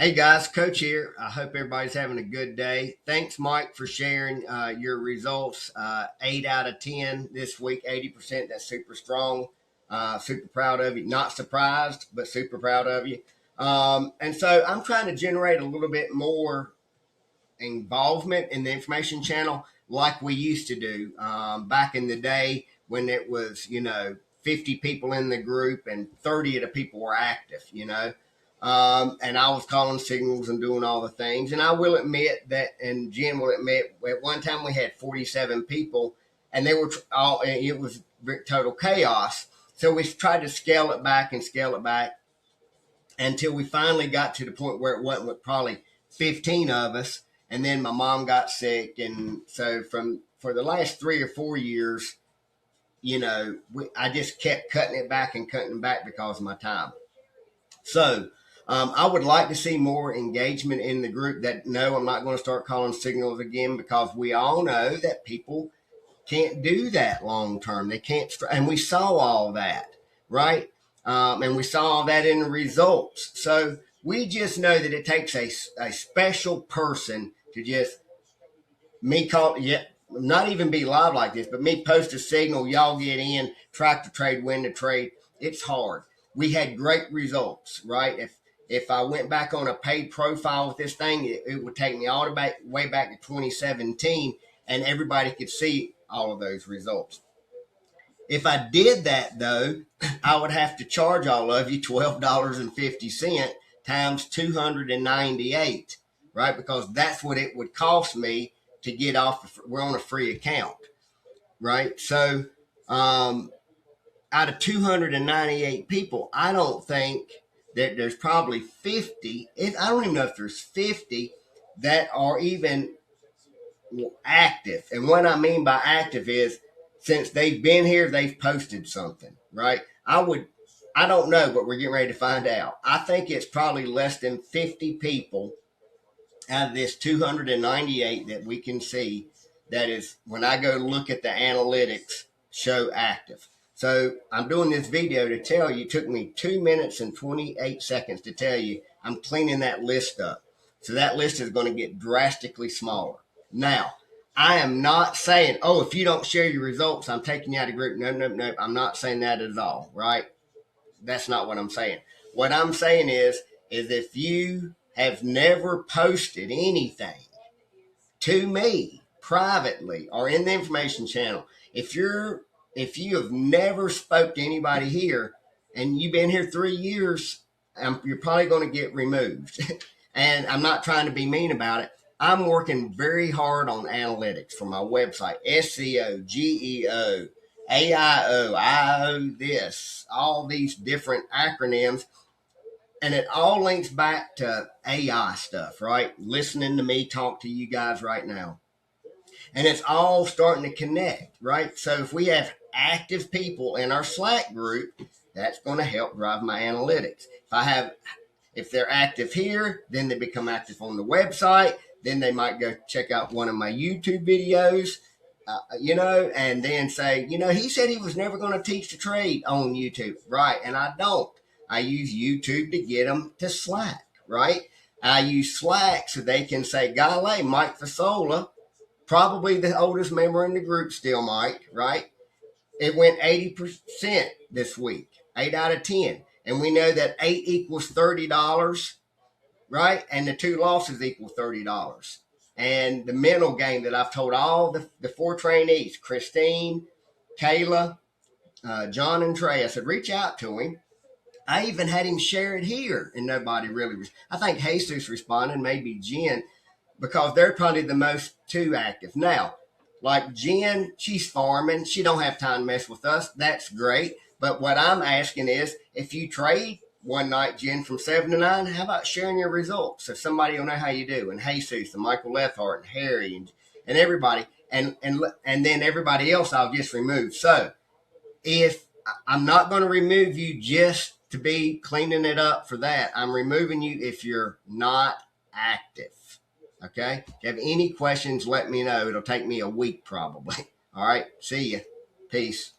Hey guys, Coach here. I hope everybody's having a good day. Thanks, Mike, for sharing your results. 8 out of 10 this week, 80%. That's super strong. Super proud of you. Not surprised, but super proud of you. And so I'm trying to generate a little bit more involvement in the information channel like we used to do back in the day when it was, 50 people in the group and 30 of the people were active, and I was calling signals and doing all the things. And I will admit that, and Jen will admit, at one time we had 47 people, and they were all. It was total chaos. So we tried to scale it back and scale it back until we finally got to the point where it wasn't probably 15 of us. And then my mom got sick, and so for the last 3 or 4 years, I just kept cutting it back and cutting it back because of my time. So I would like to see more engagement in the group. That no, I'm not going to start calling signals again because we all know that people can't do that long term. They can't, and we saw all that, right? And we saw all that in the results. So we just know that it takes a special person to just me call, yeah, not even be live like this, but me post a signal, y'all get in, track the trade, win the trade. It's hard. We had great results, right? If I went back on a paid profile with this thing, it would take me all the way back to 2017, and everybody could see all of those results. If I did that, though, I would have to charge all of you $12.50 times 298, right? Because that's what it would cost me to get off. We're on a free account, right? So out of 298 people, I don't think that there's probably 50. I don't even know if there's 50 that are even active. And what I mean by active is since they've been here, they've posted something, right? I don't know, but we're getting ready to find out. I think it's probably less than 50 people out of this 298 that we can see that is, when I go look at the analytics, show active. So I'm doing this video to tell you, it took me 2 minutes and 28 seconds to tell you I'm cleaning that list up. So that list is going to get drastically smaller. Now, I am not saying, oh, if you don't share your results, I'm taking you out of group. No. I'm not saying that at all, right? That's not what I'm saying. What I'm saying is if you have never posted anything to me privately or in the information channel, if you have never spoke to anybody here and you've been here 3 years, you're probably going to get removed. And I'm not trying to be mean about it. I'm working very hard on analytics for my website, SEO, GEO, AIO, IO, this, all these different acronyms. And it all links back to AI stuff, right? Listening to me talk to you guys right now. And it's all starting to connect, right? So if we have active people in our Slack group, that's going to help drive my analytics. If they're active here, then they become active on the website. Then they might go check out one of my YouTube videos, and then say, he said he was never going to teach the trade on YouTube. Right. And I don't. I use YouTube to get them to Slack. Right. I use Slack so they can say, golly, Mike Fasola, probably the oldest member in the group still, Mike. Right. It went 80% this week, 8 out of 10. And we know that 8 equals $30, right? And the 2 losses equal $30. And the mental game that I've told all the 4 trainees, Christine, Kayla, John, and Trey, I said, reach out to him. I even had him share it here, and nobody really. I think Jesus responded, maybe Jen, because they're probably the most 2 active. Now, like Jen, she's farming. She don't have time to mess with us. That's great. But what I'm asking is, if you trade one night, Jen, from 7 to 9, how about sharing your results so somebody will know how you do? And Jesus and Michael Lefthart and Harry and everybody. And then everybody else I'll just remove. So if I'm not going to remove you just to be cleaning it up for that, I'm removing you if you're not active. Okay? If you have any questions, let me know. It'll take me a week probably. All right. See ya. Peace.